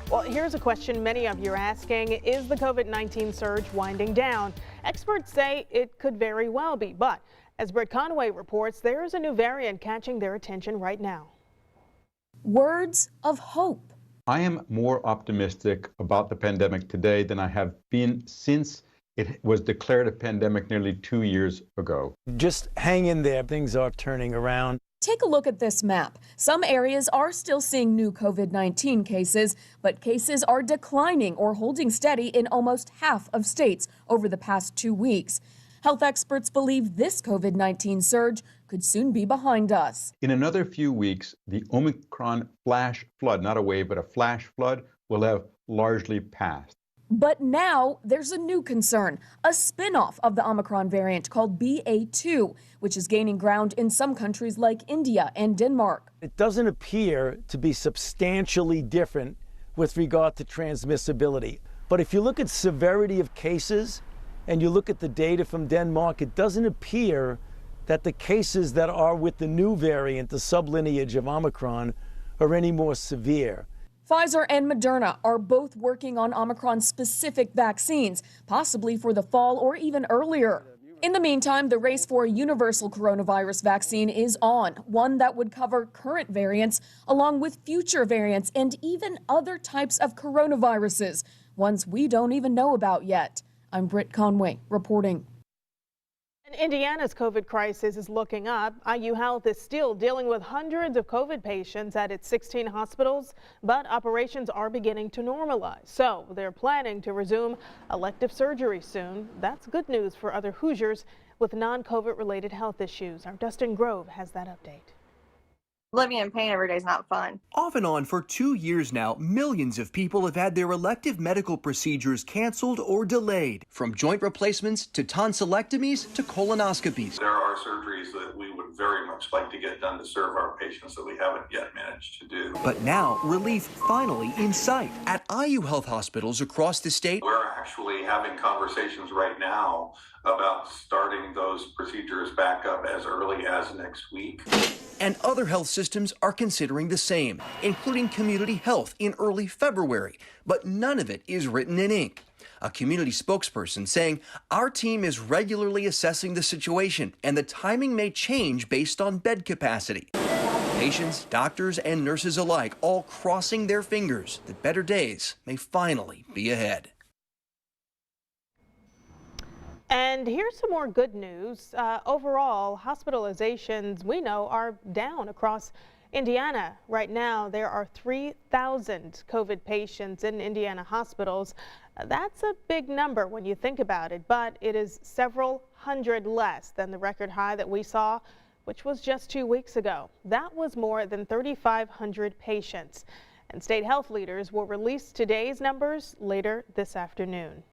Well, here's a question many of you are asking. Is the COVID-19 surge winding down? Experts say it could very well be, but as Britt Conway reports, there is a new variant catching their attention right now. Words of hope. I am more optimistic about the pandemic today than I have been since it was declared a pandemic nearly 2 years ago. Just hang in there. Things are turning around. Take a look at this map. Some areas are still seeing new COVID-19 cases, but cases are declining or holding steady in almost half of states over the past 2 weeks. Health experts believe this COVID-19 surge could soon be behind us. In another few weeks, the Omicron flash flood, not a wave, but a flash flood, will have largely passed. But now there's a new concern, a spin-off of the Omicron variant called BA2, which is gaining ground in some countries like India and Denmark. It doesn't appear to be substantially different with regard to transmissibility. But if you look at severity of cases and you look at the data from Denmark, it doesn't appear that the cases that are with the new variant, the sublineage of Omicron, are any more severe. Pfizer and Moderna are both working on Omicron-specific vaccines, possibly for the fall or even earlier. In the meantime, the race for a universal coronavirus vaccine is on, one that would cover current variants along with future variants and even other types of coronaviruses, ones we don't even know about yet. I'm Britt Conway reporting. And Indiana's COVID crisis is looking up. IU Health is still dealing with hundreds of COVID patients at its 16 hospitals, but operations are beginning to normalize. So they're planning to resume elective surgery soon. That's good news for other Hoosiers with non-COVID related health issues. Our Dustin Grove has that update. Living in pain every day is not fun. Off and on for 2 years now, millions of people have had their elective medical procedures canceled or delayed. From joint replacements to tonsillectomies to colonoscopies. There are surgeries that we would very much like to get done to serve our patients that we haven't yet managed to do. But now, relief finally in sight. At IU Health hospitals across the state, we're actually having conversations right now about starting those procedures back up as early as next week. And other health systems are considering the same, including Community Health in early February. But none of it is written in ink. A community spokesperson saying, "Our team is regularly assessing the situation, and the timing may change based on bed capacity." Patients, doctors, and nurses alike all crossing their fingers that better days may finally be ahead. And here's some more good news. Overall, hospitalizations, we know, are down across Indiana. Right now, there are 3,000 COVID patients in Indiana hospitals. That's a big number when you think about it, but it is several hundred less than the record high that we saw, which was just 2 weeks ago. That was more than 3,500 patients. And state health leaders will release today's numbers later this afternoon.